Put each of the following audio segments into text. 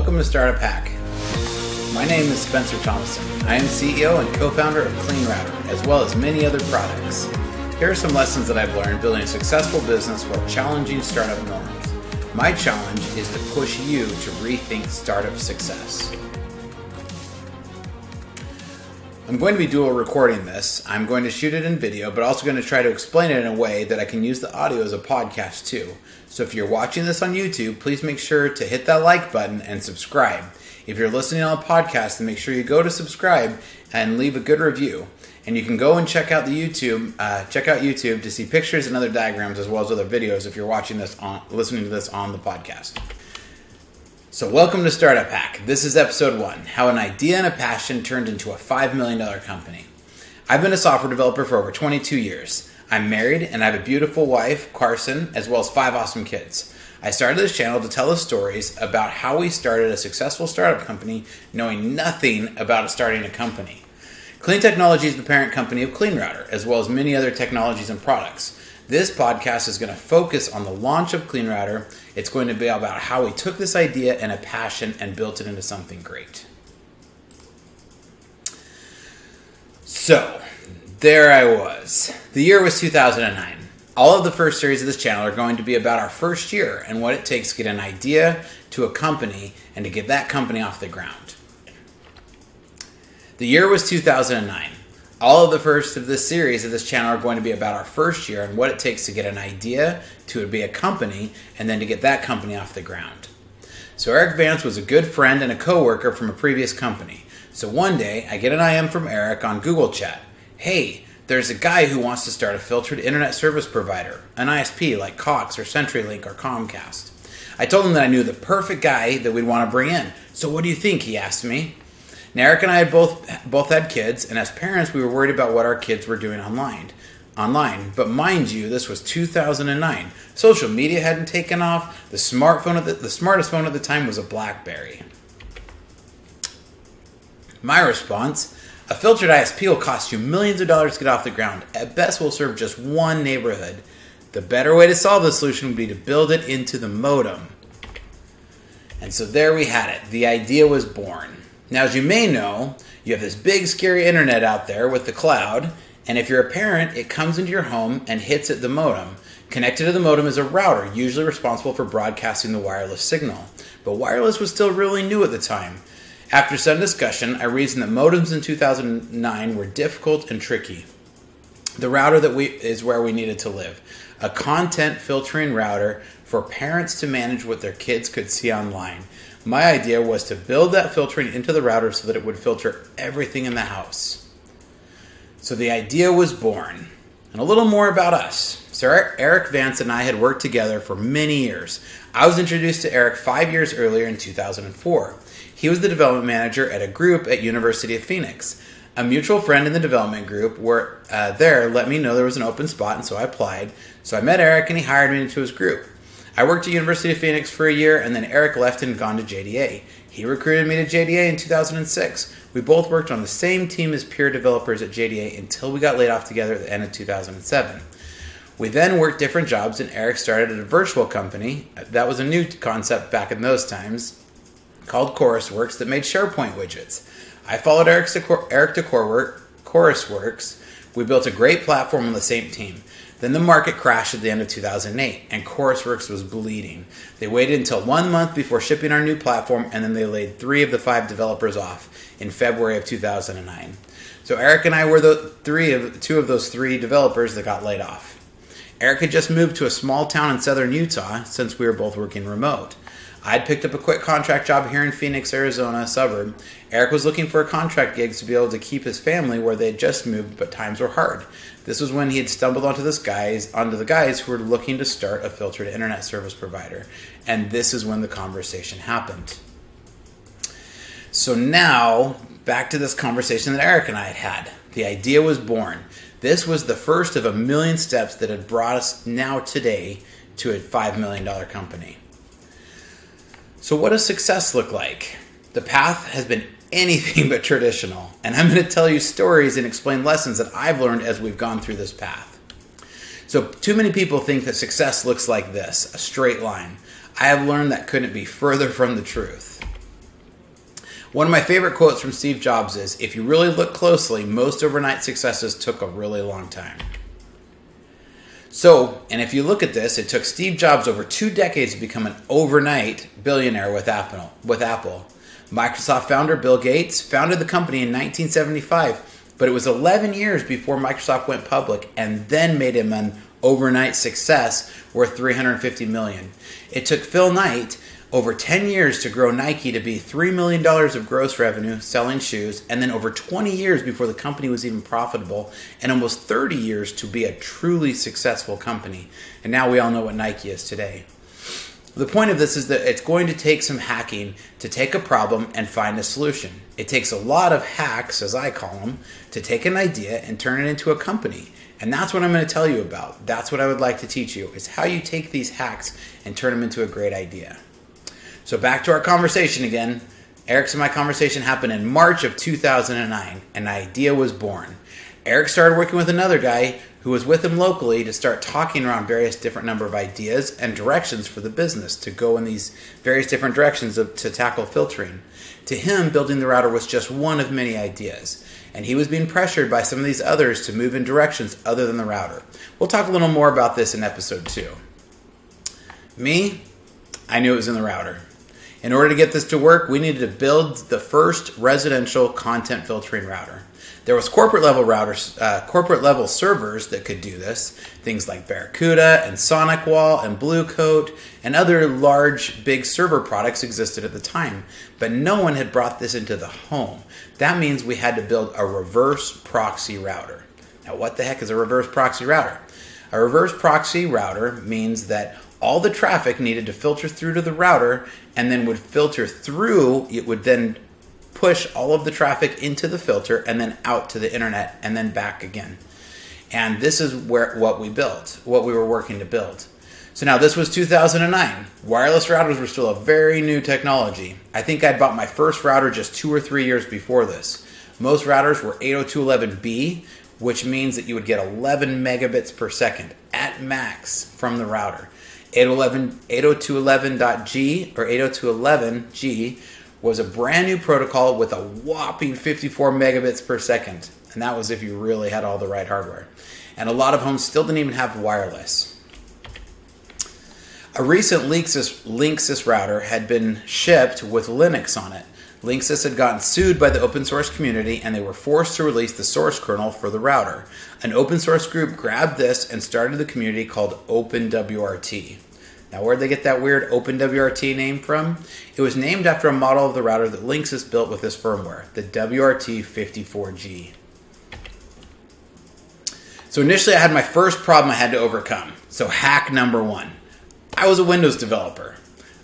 Welcome to StartupHakk. My name is Spencer Thomason. I am CEO and co-founder of CleanRouter, as well as many other products. Here are some lessons that I've learned building a successful business while challenging startup norms. My challenge is to push you to rethink startup success. I'm going to be dual recording this. I'm going to shoot it in video, but also going to try to explain it in a way that I can use the audio as a podcast too. So if you're watching this on YouTube, please make sure to hit that like button and subscribe. If you're listening on a podcast, then make sure you go to subscribe and leave a good review. And you can go and check out YouTube to see pictures and other diagrams as well as other videos if you're listening to this on the podcast. So welcome to StartupHakk. This is episode 1, how an idea and a passion turned into a $5 million company. I've been a software developer for over 22 years. I'm married and I have a beautiful wife, Carson, as well as 5 awesome kids. I started this channel to tell the stories about how we started a successful startup company knowing nothing about starting a company. Clean Technology is the parent company of CleanRouter, as well as many other technologies and products. This podcast is going to focus on the launch of CleanRouter. It's going to be about how we took this idea and a passion and built it into something great. So, there I was. The year was 2009. All of the first series of this channel are going to be about our first year and what it takes to get an idea to a company and to get that company off the ground. The year was 2009. All of the first of this series of this channel are going to be about our first year and what it takes to get an idea to be a company and then to get that company off the ground. So Eric Vance was a good friend and a coworker from a previous company. So one day I get an IM from Eric on Google Chat. Hey, there's a guy who wants to start a filtered internet service provider, an ISP like Cox or CenturyLink or Comcast. I told him that I knew the perfect guy that we'd want to bring in. So what do you think? He asked me. Now, Eric and I had both had kids, and as parents, we were worried about what our kids were doing online. But mind you, this was 2009. Social media hadn't taken off. The smartest phone at the time was a BlackBerry. My response: a filtered ISP will cost you millions of dollars to get off the ground. At best, will serve just one neighborhood. The better way to solve the solution would be to build it into the modem. And so there we had it. The idea was born. Now, as you may know, you have this big, scary internet out there with the cloud, and if you're a parent, it comes into your home and hits at the modem. Connected to the modem is a router, usually responsible for broadcasting the wireless signal. But wireless was still really new at the time. After some discussion, I reasoned that modems in 2009 were difficult and tricky. The router is where we needed to live. A content filtering router for parents to manage what their kids could see online. My idea was to build that filtering into the router so that it would filter everything in the house. So the idea was born. And a little more about us. So Eric Vance and I had worked together for many years. I was introduced to Eric 5 years earlier in 2004. He was the development manager at a group at University of Phoenix. A mutual friend in the development group let me know there was an open spot, and so I applied. So I met Eric and he hired me into his group. I worked at University of Phoenix for a year, and then Eric left and gone to JDA. He recruited me to JDA in 2006. We both worked on the same team as peer developers at JDA until we got laid off together at the end of 2007. We then worked different jobs, and Eric started at a virtual company. That was a new concept back in those times, called ChorusWorks, that made SharePoint widgets. I followed Eric to ChorusWorks. We built a great platform on the same team. Then the market crashed at the end of 2008, and ChorusWorks was bleeding. They waited until 1 month before shipping our new platform, and then they laid 3 of the 5 developers off in February of 2009. So Eric and I were two of those 3 developers that got laid off. Eric had just moved to a small town in southern Utah since we were both working remote. I'd picked up a quick contract job here in Phoenix, Arizona, suburb. Eric was looking for a contract gig to be able to keep his family where they had just moved, but times were hard. This was when he had stumbled onto the guys who were looking to start a filtered internet service provider. And this is when the conversation happened. So now, back to this conversation that Eric and I had had. The idea was born. This was the first of a million steps that had brought us now today to a $5 million company. So what does success look like? The path has been anything but traditional, and I'm going to tell you stories and explain lessons that I've learned as we've gone through this path. So too many people think that success looks like this, a straight line. I have learned that couldn't be further from the truth. One of my favorite quotes from Steve Jobs is, "If you really look closely, most overnight successes took a really long time." So, and if you look at this, it took Steve Jobs over 2 decades to become an overnight billionaire with Apple. Microsoft founder Bill Gates founded the company in 1975, but it was 11 years before Microsoft went public and then made him an overnight success worth $350 million. It took Phil Knight over 10 years to grow Nike to be $3 million of gross revenue selling shoes, and then over 20 years before the company was even profitable, and almost 30 years to be a truly successful company. And now we all know what Nike is today. The point of this is that it's going to take some hacking to take a problem and find a solution. It takes a lot of hacks, as I call them, to take an idea and turn it into a company. And that's what I'm going to tell you about. That's what I would like to teach you, is how you take these hacks and turn them into a great idea. So back to our conversation again. Eric's and my conversation happened in March of 2009. An idea was born. Eric started working with another guy who was with him locally to start talking around various different number of ideas and directions for the business to go in these various different directions to tackle filtering. To him, building the router was just one of many ideas, and he was being pressured by some of these others to move in directions other than the router. We'll talk a little more about this in episode 2. Me, I knew it was in the router. In order to get this to work, we needed to build the first residential content filtering router. There was corporate level servers that could do this. Things like Barracuda and SonicWall and Blue Coat and other large, big server products existed at the time. But no one had brought this into the home. That means we had to build a reverse proxy router. Now, what the heck is a reverse proxy router? A reverse proxy router means that all the traffic needed to filter through to the router and then would filter through, it would then push all of the traffic into the filter and then out to the internet and then back again. And this is what we built, what we were working to build. So now this was 2009. Wireless routers were still a very new technology. I think I'd bought my first router just 2 or 3 years before this. Most routers were 802.11b, which means that you would get 11 megabits per second at max from the router. 802.11.g or 802.11g was a brand new protocol with a whopping 54 megabits per second. And that was if you really had all the right hardware. And a lot of homes still didn't even have wireless. A recent Linksys router had been shipped with Linux on it. Linksys had gotten sued by the open source community and they were forced to release the source kernel for the router. An open source group grabbed this and started the community called OpenWRT. Now, where'd they get that weird OpenWRT name from? It was named after a model of the router that Linksys built with this firmware, the WRT54G. So initially I had my first problem I had to overcome. So hack number 1. I was a Windows developer.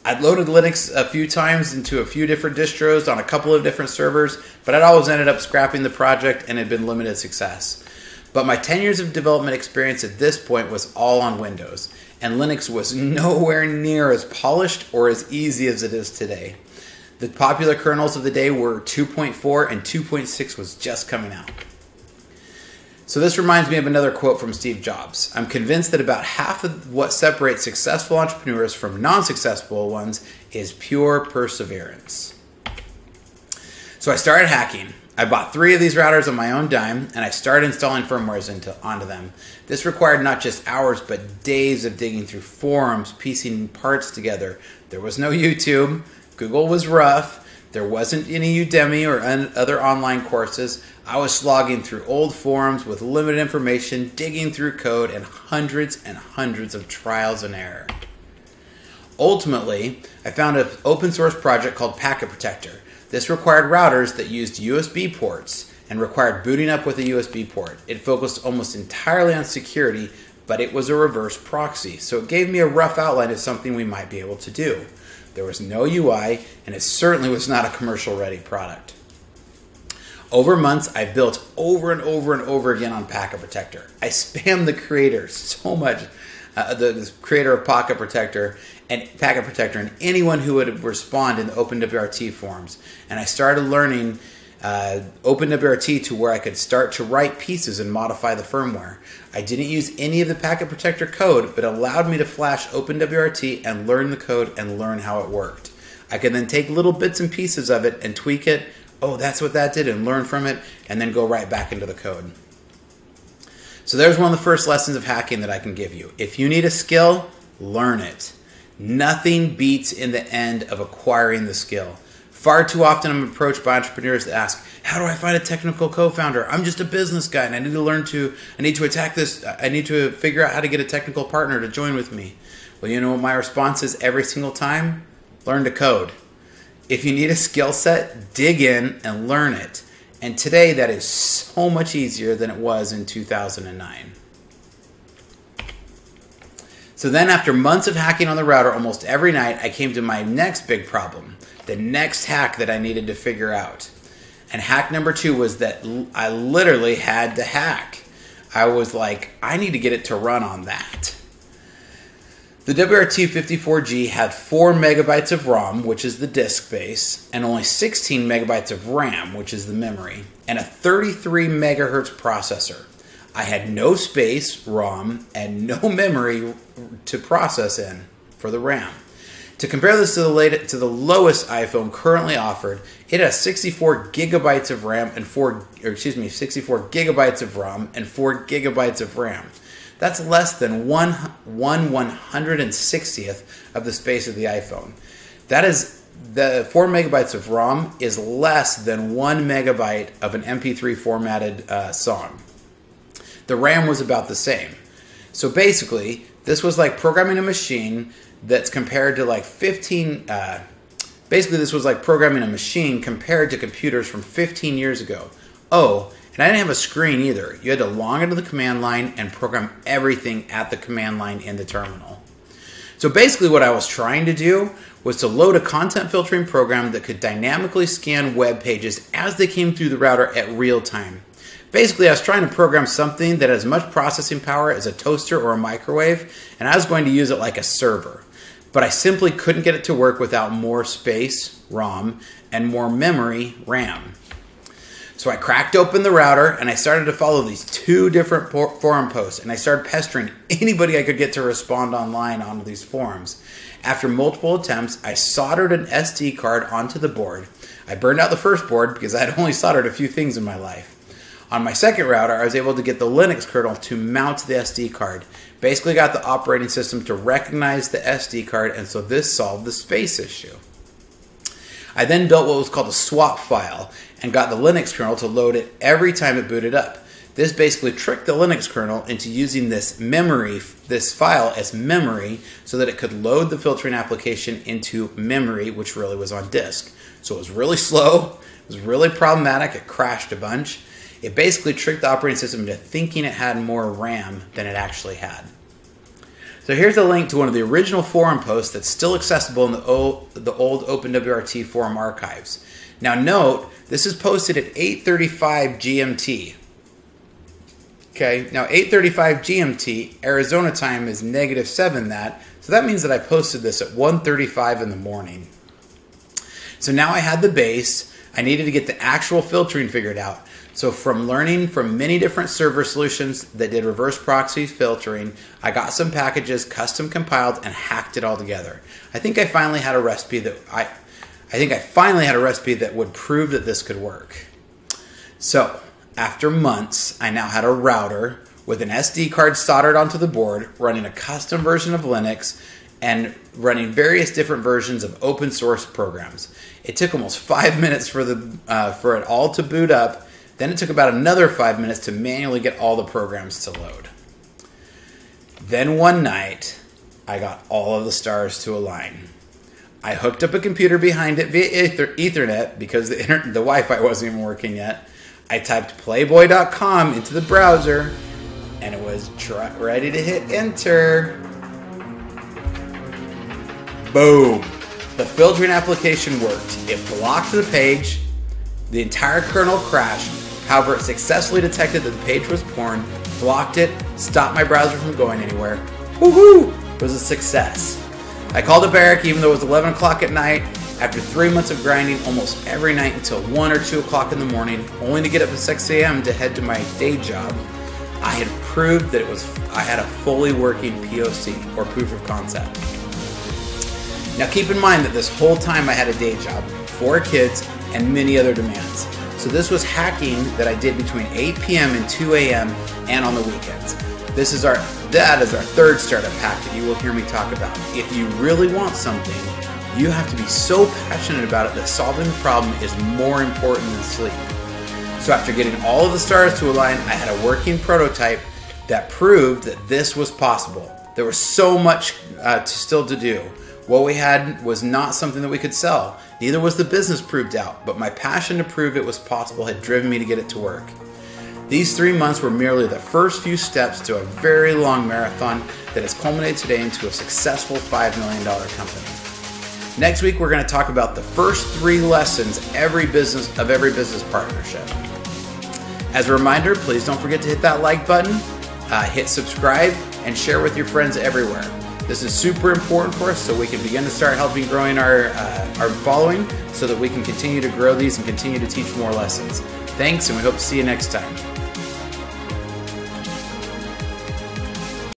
I'd loaded Linux a few times into a few different distros on a couple of different servers, but I'd always ended up scrapping the project and it had been limited success. But my 10 years of development experience at this point was all on Windows, and Linux was nowhere near as polished or as easy as it is today. The popular kernels of the day were 2.4 and 2.6 was just coming out. So this reminds me of another quote from Steve Jobs. I'm convinced that about half of what separates successful entrepreneurs from non-successful ones is pure perseverance. So I started hacking. I bought 3 of these routers on my own dime, and I started installing firmwares onto them. This required not just hours, but days of digging through forums, piecing parts together. There was no YouTube. Google was rough. There wasn't any Udemy or other online courses. I was slogging through old forums with limited information, digging through code, and hundreds of trials and error. Ultimately, I found an open source project called Packet Protector. This required routers that used USB ports and required booting up with a USB port. It focused almost entirely on security, but it was a reverse proxy, so it gave me a rough outline of something we might be able to do. There was no UI, and it certainly was not a commercial-ready product. Over months, I built over and over again on Packet Protector. I spammed the creator so much, the creator of Packet Protector and anyone who would respond in the OpenWRT forums. And I started learning OpenWRT to where I could start to write pieces and modify the firmware. I didn't use any of the Packet Protector code, but it allowed me to flash OpenWRT and learn the code and learn how it worked. I could then take little bits and pieces of it and tweak it. Oh, that's what that did, and learn from it, and then go right back into the code. So there's one of the first lessons of hacking that I can give you. If you need a skill, learn it. Nothing beats in the end of acquiring the skill. Far too often I'm approached by entrepreneurs that ask, how do I find a technical co-founder? I'm just a business guy and I need to attack this. I need to figure out how to get a technical partner to join with me. Well, you know what my response is every single time? Learn to code. If you need a skill set, dig in and learn it. And today that is so much easier than it was in 2009. So then after months of hacking on the router almost every night, I came to my next big problem, the next hack that I needed to figure out. And hack number 2 was that I literally had to hack. I was like, I need to get it to run on that. The WRT54G had 4 megabytes of ROM, which is the disk space, and only 16 megabytes of RAM, which is the memory, and a 33 megahertz processor. I had no space, ROM, and no memory to process in for the RAM. To compare this to the lowest iPhone currently offered, it has 64 gigabytes of RAM and 64 gigabytes of ROM and 4 gigabytes of RAM. That's less than 1/160th of the space of the iPhone. That is, the 4 megabytes of ROM is less than 1 megabyte of an MP3 formatted song. The RAM was about the same. So basically, this was like programming a machine that's compared to like basically this was like programming a machine compared to computers from 15 years ago. Oh, and I didn't have a screen either. You had to log into the command line and program everything at the command line in the terminal. So basically what I was trying to do was to load a content filtering program that could dynamically scan web pages as they came through the router at real time. Basically, I was trying to program something that has as much processing power as a toaster or a microwave, and I was going to use it like a server. But I simply couldn't get it to work without more space, ROM, and more memory, RAM. So I cracked open the router and I started to follow these 2 different forum posts, and I started pestering anybody I could get to respond online onto these forums. After multiple attempts, I soldered an SD card onto the board. I burned out the first board because I had only soldered a few things in my life. On my second router, I was able to get the Linux kernel to mount the SD card. Basically got the operating system to recognize the SD card, and so this solved the space issue. I then built what was called a swap file and got the Linux kernel to load it every time it booted up. This basically tricked the Linux kernel into using this file as memory so that it could load the filtering application into memory, which really was on disk. So it was really slow, it was really problematic, it crashed a bunch. It basically tricked the operating system into thinking it had more RAM than it actually had. So here's a link to one of the original forum posts that's still accessible in the old OpenWRT forum archives. Now note, this is posted at 8:35 GMT. Okay, now 8:35 GMT, Arizona time is -7 that, so that means that I posted this at 1:35 in the morning. So now I had the base, I needed to get the actual filtering figured out. So from learning from many different server solutions that did reverse proxy filtering, I got some packages custom compiled and hacked it all together. I think I finally had a recipe that would prove that this could work. So after months, I now had a router with an SD card soldered onto the board, running a custom version of Linux and running various different versions of open source programs. It took almost 5 minutes for it all to boot up. Then it took about another 5 minutes to manually get all the programs to load. Then one night, I got all of the stars to align. I hooked up a computer behind it via Ethernet because the Wi-Fi wasn't even working yet. I typed playboy.com into the browser, and it was ready to hit enter. Boom! The filtering application worked. It blocked the page. The entire kernel crashed. However, it successfully detected that the page was porn, blocked it, stopped my browser from going anywhere. Woohoo! It was a success. I called it back even though it was 11 o'clock at night. After 3 months of grinding almost every night until 1 or 2 o'clock in the morning, only to get up at 6 a.m. to head to my day job, I had proved that I had a fully working POC, or proof of concept. Now keep in mind that this whole time I had a day job, 4 kids, and many other demands. So this was hacking that I did between 8 p.m. and 2 a.m. and on the weekends. That is our third startup hack that you will hear me talk about. If you really want something, you have to be so passionate about it that solving the problem is more important than sleep. So after getting all of the stars to align, I had a working prototype that proved that this was possible. There was so much still to do. What we had was not something that we could sell. Neither was the business proved out, but my passion to prove it was possible had driven me to get it to work. These 3 months were merely the first few steps to a very long marathon that has culminated today into a successful $5 million company. Next week, we're going to talk about the first 3 lessons of every business partnership. As a reminder, please don't forget to hit that like button, hit subscribe, and share with your friends everywhere. This is super important for us so we can begin to start helping growing our following so that we can continue to grow these and continue to teach more lessons. Thanks, and we hope to see you next time.